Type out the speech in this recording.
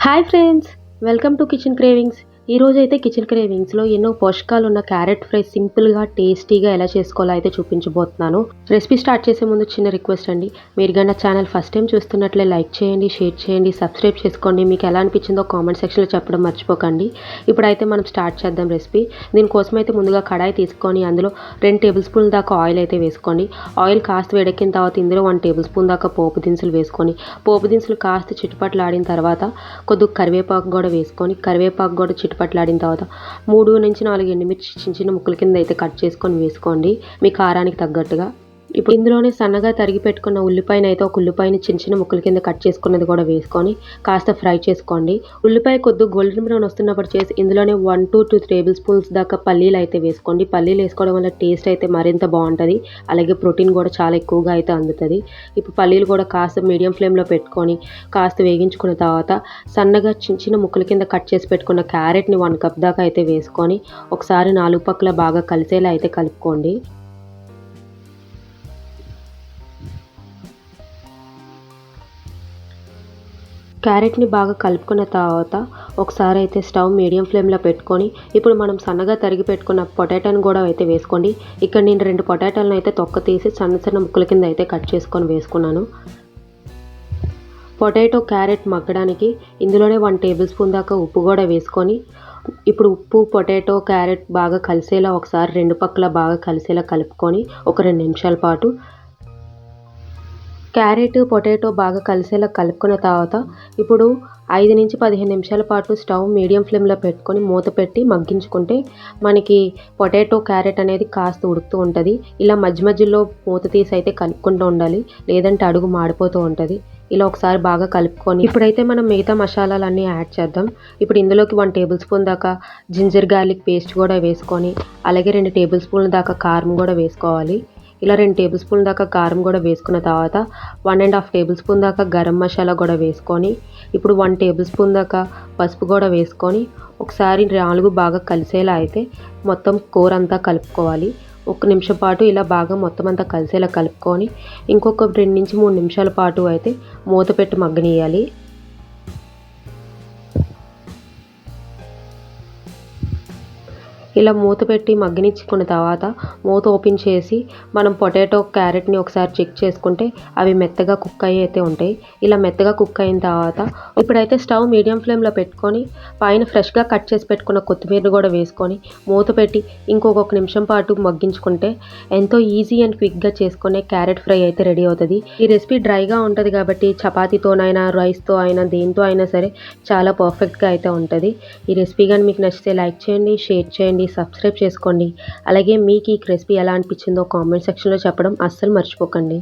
Hi friends, welcome to kitchen cravings. ఈరోజు అయితే kitchen క్రేవింగ్స్లో ఎన్నో పోషకాలు ఉన్న క్యారెట్ ఫ్రై సింపుల్గా టేస్టీగా ఎలా చేసుకోవాలో అయితే చూపించబోతున్నాను. రెసిపీ స్టార్ట్ చేసే ముందు చిన్న రిక్వెస్ట్ అండి, మీరు కన్నా ఛానల్ ఫస్ట్ టైం చూస్తున్నట్లే లైక్ చేయండి, షేర్ చేయండి, సబ్స్క్రైబ్ చేసుకోండి. మీకు ఎలా అనిపించిందో కామెంట్ సెక్షన్లో చెప్పడం మర్చిపోకండి. ఇప్పుడైతే మనం స్టార్ట్ చేద్దాం రెసిపీ. దీనికోసం అయితే ముందుగా కడాయి తీసుకొని అందులో 2 టేబుల్ స్పూన్ల దాకా ఆయిల్ అయితే వేసుకోండి. ఆయిల్ కాస్త వేడెక్కిన తర్వాత ఇందులో 1 టేబుల్ స్పూన్ దాకా పోపు దినుసులు వేసుకొని, పోపు దినుసులు కాస్త చిటపట్లాడిన తర్వాత కొద్దిగా కరివేపాకు కూడా వేసుకొని, కరివేపాకు కూడా చిటపట్లాడిన తర్వాత 3 నుంచి 4 ఎండుమిర్చి చిన్న చిన్న ముక్కల కింద అయితే కట్ చేసుకొని వేసుకోండి, మీ కారానికి తగ్గట్టుగా. ఇప్పుడు ఇందులోనే సన్నగా తరిగి పెట్టుకున్న ఉల్లిపాయను అయితే ఒక ఉల్లిపాయని చిన్న చిన్న ముక్కల కింద కట్ చేసుకున్నది కూడా వేసుకొని కాస్త ఫ్రై చేసుకోండి. ఉల్లిపాయ కొద్దిగా గోల్డెన్ బ్రౌన్ వస్తున్నప్పుడు చేసి ఇందులోనే 1 to 2 టేబుల్ స్పూన్స్ దాకా పల్లీలు అయితే వేసుకోండి. పల్లీలు వేసుకోవడం వల్ల టేస్ట్ అయితే మరింత బాగుంటుంది, అలాగే ప్రోటీన్ కూడా చాలా ఎక్కువగా అయితే అందుతుంది. ఇప్పుడు పల్లీలు కూడా కాస్త మీడియం ఫ్లేమ్లో పెట్టుకొని కాస్త వేగించుకున్న తర్వాత సన్నగా చిన్న చిన్న ముక్కల కింద కట్ చేసి పెట్టుకున్న క్యారెట్ని 1 కప్ దాకా అయితే వేసుకొని ఒకసారి 4 పక్కల బాగా కలిసేలా అయితే కలుపుకోండి. క్యారెట్ని బాగా కలుపుకున్న తర్వాత ఒకసారి అయితే స్టవ్ మీడియం ఫ్లేమ్లో పెట్టుకొని ఇప్పుడు మనం సన్నగా తరిగి పెట్టుకున్న పొటాటోని కూడా అయితే వేసుకోండి. ఇక్కడ నేను 2 పొటాటోలను అయితే తొక్క తీసి సన్న సన్న ముక్కల కింద అయితే కట్ చేసుకొని వేసుకున్నాను. పొటాటో క్యారెట్ మగ్గడానికి ఇందులోనే 1 టేబుల్ స్పూన్ దాకా ఉప్పు కూడా వేసుకొని ఇప్పుడు ఉప్పు పొటాటో క్యారెట్ బాగా కలిసేలా ఒకసారి 2 పక్కల బాగా కలిసేలా కలుపుకొని ఒక 2 నిమిషాల పాటు క్యారెట్ పొటాటో బాగా కలిసేలా కలుపుకున్న తర్వాత ఇప్పుడు 5 నుంచి 15 నిమిషాల పాటు స్టవ్ మీడియం ఫ్లేమ్లో పెట్టుకొని మూత పెట్టి మగ్గించుకుంటే మనకి పొటాటో క్యారెట్ అనేది కాస్త ఉడుకుతూ ఉంటుంది. ఇలా మధ్య మధ్యలో మూత తీసి అయితే కలుపుకుంటూ ఉండాలి, లేదంటే అడుగు మాడిపోతూ ఉంటుంది. ఇలా ఒకసారి బాగా కలుపుకొని ఇప్పుడైతే మనం మిగతా మసాలాలన్నీ యాడ్ చేద్దాం. ఇప్పుడు ఇందులోకి 1 టేబుల్ స్పూన్ దాకా జింజర్ గార్లిక్ పేస్ట్ కూడా వేసుకొని, అలాగే 2 టేబుల్ స్పూన్ల దాకా కారం కూడా వేసుకోవాలి. ఇలా 2 టేబుల్ స్పూన్ దాకా కారం కూడా వేసుకున్న తర్వాత 1.5 టేబుల్ స్పూన్ దాకా గరం మసాలా కూడా వేసుకొని ఇప్పుడు 1 టేబుల్ స్పూన్ దాకా పసుపు కూడా వేసుకొని ఒకసారి 4 బాగా కలిసేలా అయితే మొత్తం కూర అంతా కలుపుకోవాలి. 1 నిమిషం పాటు ఇలా బాగా మొత్తం అంతా కలిసేలా కలుపుకొని ఇంకొక 2 నుంచి 3 నిమిషాల పాటు అయితే మూత పెట్టి మగ్గనియాలి. ఇలా మూత పెట్టి మగ్గనిచ్చుకున్న తర్వాత మూత ఓపెన్ చేసి మనం పొటాటో క్యారెట్ని ఒకసారి చెక్ చేసుకుంటే అవి మెత్తగా కుక్ అయ్యి అయితే ఉంటాయి. ఇలా మెత్తగా కుక్ అయిన తర్వాత ఇప్పుడైతే స్టవ్ మీడియం ఫ్లేమ్లో పెట్టుకొని పైన ఫ్రెష్గా కట్ చేసి పెట్టుకున్న కొత్తిమీర కూడా వేసుకొని మూత పెట్టి ఇంకొక నిమిషం పాటు మగ్గించుకుంటే ఎంతో ఈజీ అండ్ క్విక్గా చేసుకునే క్యారెట్ ఫ్రై అయితే రెడీ అవుతుంది. ఈ రెసిపీ డ్రైగా ఉంటుంది కాబట్టి చపాతీతోనైనా రైస్తో అయినా దేంతో అయినా సరే చాలా పర్ఫెక్ట్గా అయితే ఉంటుంది. ఈ రెసిపీ కానీ మీకు నచ్చితే లైక్ చేయండి, షేర్ చేయండి, సబ్స్క్రైబ్ చేసుకోండి. అలాగే మీకు ఈ రెసిపీ ఎలా అనిపించిందో కామెంట్ సెక్షన్లో చెప్పడం అస్సలు మర్చిపోకండి.